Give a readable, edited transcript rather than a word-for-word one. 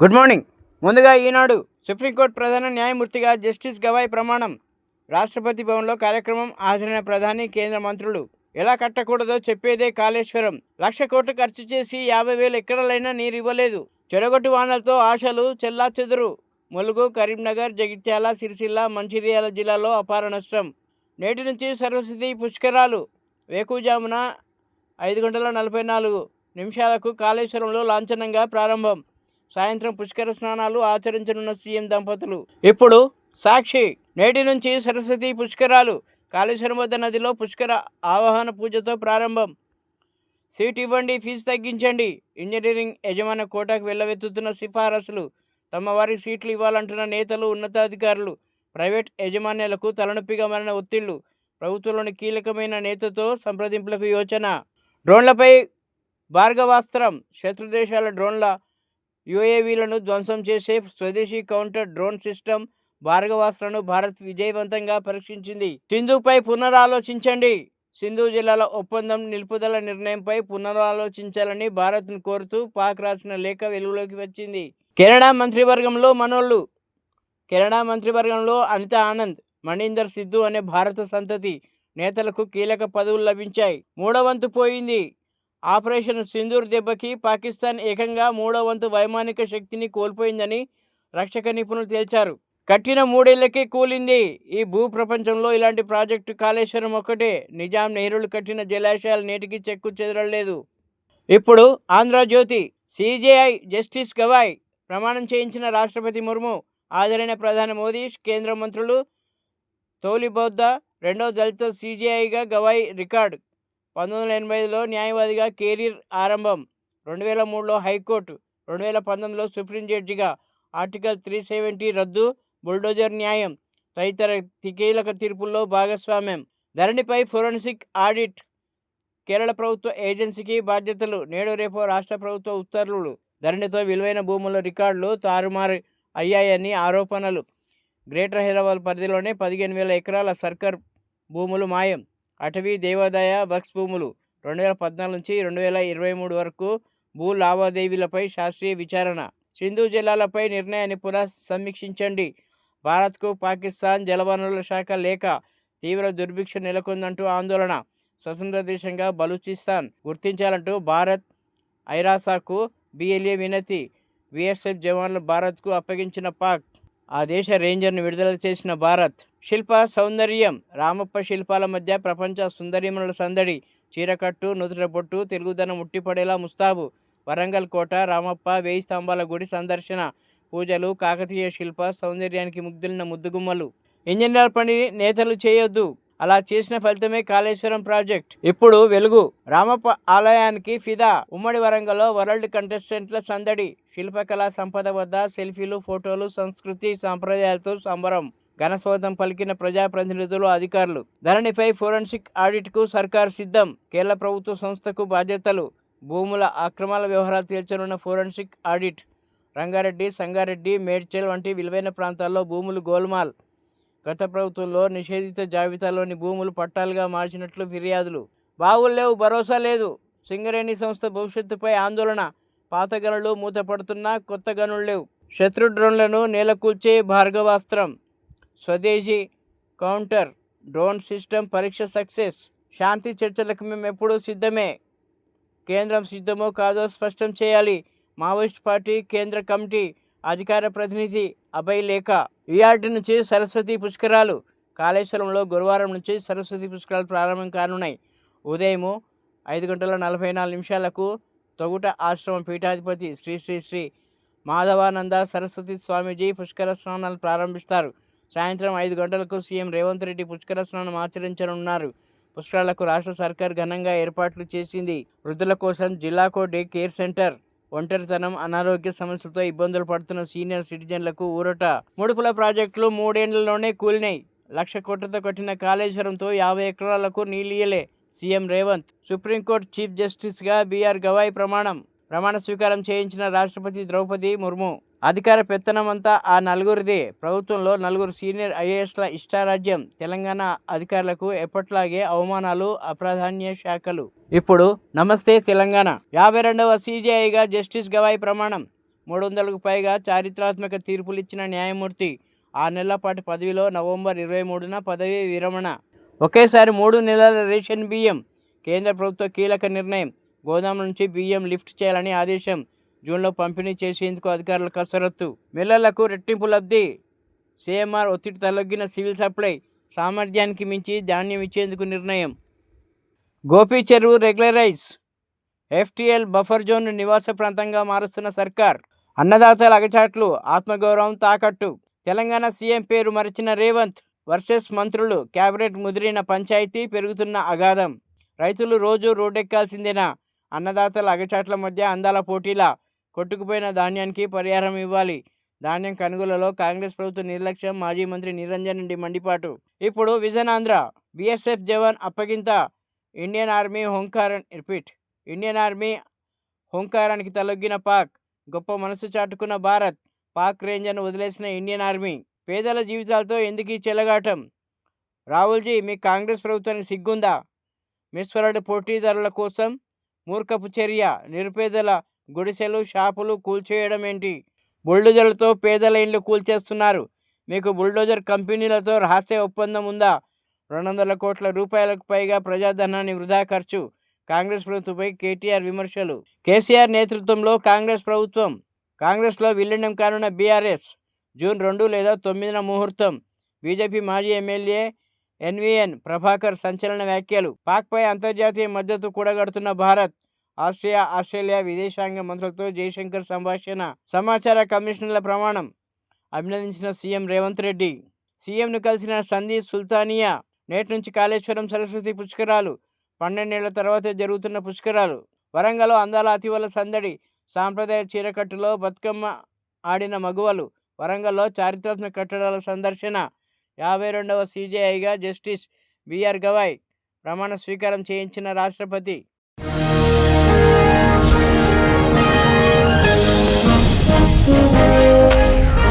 Good morning. ముందుగా ఈనాడు supreme court ప్రధాన న్యాయమూర్తిగా జస్టిస్ గవాయ్ ప్రమాణం. రాష్ట్రపతి భవన్లో కార్యక్రమం. హాజరైన ప్రధాని, కేంద్ర మంత్రులు. ఎలా కట్టకూడదో చెప్పేదే కాళేశ్వరం. 1,00,000 కోట్లు ఖర్చు చేసి 50,000 ఎకరాలైనా నీరు ఇవ్వలేదు. చెడగొట్టు వానలతో ఆశలు చెల్లాచెదురు. ములుగు, కరీంనగర్, జగిత్యాల, సిరిసిల్ల, మంచిర్యాల జిల్లాలో అపార నష్టం. నేటి నుంచి సరస్వతి పుష్కరాలు. వేకువజామున 5:44 కాళేశ్వరంలో లాంఛనంగా ప్రారంభం. సాయంత్రం పుష్కర స్నానాలు ఆచరించనున్న సీఎం దంపతులు. ఇప్పుడు సాక్షి. నేటి నుంచి సరస్వతి పుష్కరాలు. కాళేశ్వరం వద్ద నదిలో పుష్కర ఆవాహన పూజతో ప్రారంభం. సీట్ ఇవ్వండి, ఫీజు తగ్గించండి. ఇంజనీరింగ్ యజమాన కోటాకు వెళ్ళవెత్తుతున్న సిఫారసులు. తమ వారికి సీట్లు ఇవ్వాలంటున్న నేతలు, ఉన్నతాధికారులు. ప్రైవేట్ యాజమాన్యాలకు తలనొప్పిగా మారిన ఒత్తిళ్లు. ప్రభుత్వంలోని కీలకమైన నేతతో సంప్రదింపులకు యోచన. డ్రోన్లపై భార్గవాస్త్రం. శత్రుదేశాల డ్రోన్ల యుఏవీలను ధ్వంసం చేసే స్వదేశీ కౌంటర్ డ్రోన్ సిస్టమ్ భార్గవాస్త్రను భారత్ విజయవంతంగా పరీక్షించింది. సింధుపై పునరాలోచించండి. సింధు జిల్లాల ఒప్పందం నిలుపుదల నిర్ణయంపై పునరాలోచించాలని భారత్ను కోరుతూ పాక్ రాసిన లేఖ వెలుగులోకి వచ్చింది. కెనడా మంత్రివర్గంలో మనోళ్లు. కెనడా మంత్రివర్గంలో అనితా ఆనంద్, మణీందర్ సిద్ధు అనే భారత సంతతి నేతలకు కీలక పదవులు లభించాయి. 3వ వంతు పోయింది. ఆపరేషన్ సింధూర్ దెబ్బకి పాకిస్తాన్ ఏకంగా 3వ వంతు వైమానిక శక్తిని కోల్పోయిందని రక్షక నిపుణులు తేల్చారు. కట్టిన 3 ఏళ్లకే కూలింది. ఈ భూ ప్రపంచంలో ఇలాంటి ప్రాజెక్టు కాళేశ్వరం ఒక్కటే. నిజాం, నెహ్రూలు కట్టిన జలాశయాలు నేటికి చెక్కు చెదరలేదు. ఇప్పుడు ఆంధ్రజ్యోతి. సిజేఐ జస్టిస్ గవాయ్ ప్రమాణం చేయించిన రాష్ట్రపతి ముర్ము. హాజరైన ప్రధాని మోదీ, కేంద్ర మంత్రులు. తొలి బౌద్ధ, రెండవ దళిత సిజేఐగా గవాయ్ రికార్డు. 1985లో న్యాయవాదిగా కెరీర్ ఆరంభం. 2003లో హైకోర్టు, 2019లో సుప్రీం జడ్జిగా. ఆర్టికల్ 370 రద్దు, బుల్డోజర్ న్యాయం తదితర కీలక తీర్పుల్లో భాగస్వామ్యం. ధరణిపై ఫోరెన్సిక్ ఆడిట్. కేరళ ప్రభుత్వ ఏజెన్సీకి బాధ్యతలు. నేడు రేపు రాష్ట్ర ప్రభుత్వ ఉత్తర్వులు. ధరణితో విలువైన భూముల రికార్డులు తారుమారు అయ్యాయని ఆరోపణలు. గ్రేటర్ హైదరాబాద్ పరిధిలోనే 15,000 ఎకరాల సర్కార్ భూములు మాయం. అటవీ, దేవాదాయ, వక్స్ భూములు. 2014 నుంచి 2023 వరకు భూ లావాదేవీలపై శాస్త్రీయ విచారణ. సింధు జలాలపై నిర్ణయాన్ని పునః సమీక్షించండి. భారత్కు పాకిస్తాన్ జలవనరుల శాఖ లేఖ. తీవ్ర దుర్భిక్ష నెలకొందంటూ ఆందోళన. స్వతంత్ర దేశంగా బలూచిస్తాన్ గుర్తించాలంటూ భారత్ ఐరాసాకు బిఎల్ఏ వినతి. బీఎస్ఎఫ్ జవాన్లు భారత్కు అప్పగించిన పాక్. ఆ దేశ రేంజర్ను విడుదల చేసిన భారత్. శిల్ప సౌందర్యం. రామప్ప శిల్పాల మధ్య ప్రపంచ సుందరీమణుల సందడి. చీరకట్టు, నుదుట బొట్టు, తెలుగుదనం ఉట్టిపడేలా ముస్తాబు. వరంగల్ కోట, రామప్ప, 1000 స్తంభాల గుడి సందర్శన. పూజలు, కాకతీయ శిల్ప సౌందర్యానికి ముగ్ధులైన ముద్దుగుమ్మలు. ఇంజనీర్ పని నేతలు చేయొద్దు. అలా చేసిన ఫలితమే కాళేశ్వరం ప్రాజెక్ట్. ఇప్పుడు వెలుగు. రామప్ప ఆలయానికి ఫిదా. ఉమ్మడి వరంగల్లో వరల్డ్ కంటెస్టెంట్ల సందడి. శిల్పకళా సంపద వద్ద సెల్ఫీలు, ఫోటోలు. సంస్కృతి సంప్రదాయాలతో సంబరం. ఘనస్వాగతం పలికిన ప్రజాప్రతినిధులు, అధికారులు. ధరణిపై ఫోరెన్సిక్ ఆడిట్కు సర్కారు సిద్ధం. కేరళ ప్రభుత్వ సంస్థకు బాధ్యతలు. భూముల అక్రమాల వ్యవహారాలు తేల్చనున్న ఫోరెన్సిక్ ఆడిట్. రంగారెడ్డి, సంగారెడ్డి, మేడ్చల్ వంటి విలువైన ప్రాంతాల్లో భూములు గోల్మాల్. గత ప్రభుత్వంలో నిషేధిత జాబితాలోని భూములు పట్టాలుగా మార్చినట్లు ఫిర్యాదులు. బావులు లేవు, భరోసా లేదు. సింగరేణి సంస్థ భవిష్యత్తుపై ఆందోళన. పాత గనులు మూతపడుతున్నా కొత్త గనులు లేవు. శత్రు డ్రోన్లను నేలకూల్చే భార్గవాస్త్రం. స్వదేశీ కౌంటర్ డ్రోన్ సిస్టమ్ పరీక్ష సక్సెస్. శాంతి చర్చలకు మేమెప్పుడూ సిద్ధమే. కేంద్రం సిద్ధమో కాదో స్పష్టం చేయాలి. మావోయిస్ట్ పార్టీ కేంద్ర కమిటీ అధికార ప్రతినిధి అభయ్ లేఖ. ఇయాల్టి నుంచి సరస్వతి పుష్కరాలు. కాళేశ్వరంలో గురువారం నుంచి సరస్వతి పుష్కరాలు ప్రారంభం కానున్నాయి. ఉదయం 5:44 తొగుట ఆశ్రమం పీఠాధిపతి శ్రీ శ్రీ శ్రీ మాధవానంద సరస్వతి స్వామీజీ పుష్కర స్నానాలు ప్రారంభిస్తారు. సాయంత్రం 5 గంటలకు సీఎం రేవంత్ రెడ్డి పుష్కర స్నానం ఆచరించనున్నారు. పుష్కరాలకు రాష్ట్ర సర్కార్ ఘనంగా ఏర్పాట్లు చేసింది. వృద్ధుల కోసం జిల్లాకో డే కేర్ సెంటర్. ఒంటరితనం, అనారోగ్య సమస్యలతో ఇబ్బందులు పడుతున్న సీనియర్ సిటిజన్లకు ఊరట. ముడుపుల ప్రాజెక్టులు 3 ఏళ్లలోనే కూలినాయి. 1,00,000 కోట్లతో కట్టిన కాళేశ్వరంతో 50 ఎకరాలకు నీళ్లియలే సీఎం రేవంత్. సుప్రీంకోర్టు చీఫ్ జస్టిస్గా బీఆర్ గవాయ్ ప్రమాణ స్వీకారం చేయించిన రాష్ట్రపతి ద్రౌపది ముర్ము. అధికార పెత్తనమంతా ఆ నలుగురిదే. ప్రభుత్వంలో 4 సీనియర్ ఐఏఎస్ల ఇష్టారాజ్యం. తెలంగాణ అధికారులకు ఎప్పట్లాగే అవమానాలు, అప్రాధాన్య శాఖలు. ఇప్పుడు నమస్తే తెలంగాణ. 52వ సిజేఐగా జస్టిస్ గవాయ్ ప్రమాణం. 300కు పైగా చారిత్రాత్మక తీర్పులిచ్చిన న్యాయమూర్తి 6 నెలల పాటు పదవిలో నవంబర్ 23న పదవీ విరమణ. ఒకేసారి 3 నెలల రేషన్ బియ్యం. కేంద్ర ప్రభుత్వ కీలక నిర్ణయం. గోదాముల నుంచి బియ్యం లిఫ్ట్ చేయాలని ఆదేశం. జూన్లో పంపిణీ చేసేందుకు అధికారుల కసరత్తు. మిల్లర్లకు రెట్టింపు లబ్ధి. సీఎంఆర్ ఒత్తిడి తలొగ్గిన సివిల్ సప్లై. సామర్థ్యానికి మించి ధాన్యం ఇచ్చేందుకు నిర్ణయం. గోపి చెరువు రెగ్యులరైజ్. ఎఫ్టీఎల్ బఫర్ జోన్ను నివాస ప్రాంతంగా మారుస్తున్న సర్కార్. అన్నదాతల అగచాట్లు. ఆత్మగౌరవం తాకట్టు. తెలంగాణ సీఎం పేరు మరచిన రేవంత్ వర్సెస్ మంత్రులు. క్యాబినెట్ ముదిరిన పంచాయతీ. పెరుగుతున్న అగాధం. రైతులు రోజు రోడ్డెక్కాల్సిందేనా? అన్నదాతల అగచాట్ల మధ్య అందాల పోటీలా? కొట్టుకుపోయిన ధాన్యానికి పరిహారం ఇవ్వాలి. ధాన్యం కొనుగోలులో కాంగ్రెస్ ప్రభుత్వ నిర్లక్ష్యం. మాజీ మంత్రి నిరంజన్ రెడ్డి మండిపాటు. ఇప్పుడు విజన్ ఆంధ్ర. బీఎస్ఎఫ్ జవాన్ అప్పగింత. ఇండియన్ ఆర్మీ హుంకారానికి తలొగ్గిన పాక్. గొప్ప మనసు చాటుకున్న భారత్. పాక్ రేంజర్ను వదిలేసిన ఇండియన్ ఆర్మీ. పేదల జీవితాలతో ఎందుకు ఈ చెలగాటం? రాహుల్జీ, మీ కాంగ్రెస్ ప్రభుత్వానికి సిగ్గుందా? మిస్ వరల్డ్ పోటీదారుల కోసం మూర్ఖపు చర్య. నిరుపేదల గుడిసెలు, షాపులు కూల్చేయడం ఏంటి? బుల్డోజర్లతో పేదల ఇండ్లు కూల్చేస్తున్నారు. మీకు బుల్డోజర్ కంపెనీలతో రహస్య ఒప్పందం ఉందా? 200 కోట్ల రూపాయలకు పైగా ప్రజాధనాన్ని వృధా ఖర్చు. కాంగ్రెస్ ప్రభుత్వంపై కేటీఆర్ విమర్శలు. కేసీఆర్ నేతృత్వంలో కాంగ్రెస్ ప్రభుత్వం. కాంగ్రెస్లో విలీనం కానున్న బీఆర్ఎస్. జూన్ 2 లేదా 9న ముహూర్తం. బీజేపీ మాజీ ఎమ్మెల్యే ఎన్వీఎన్ ప్రభాకర్ సంచలన వ్యాఖ్యలు. పాక్పై అంతర్జాతీయ మద్దతు కూడగడుతున్న భారత్. ఆస్ట్రేలియా విదేశాంగ మంత్రులతో జయశంకర్ సంభాషణ. సమాచార కమిషనర్ల ప్రమాణం. అభినందించిన సీఎం రేవంత్ రెడ్డి. సీఎంను కలిసిన సందీప్ సుల్తానియా. నేటి నుంచి కాళేశ్వరం సరస్వతి పుష్కరాలు. 12 ఏళ్ల తర్వాత జరుగుతున్న పుష్కరాలు. వరంగల్లో అందాల అతివల సందడి. సాంప్రదాయ చీరకట్టులో బతుకమ్మ ఆడిన మగువలు. వరంగల్లో చారిత్రాత్మక కట్టడాల సందర్శన. 52వ సీజేఐగా జస్టిస్ బీఆర్ గవాయ్ ప్రమాణ స్వీకారం చేయించిన రాష్ట్రపతి.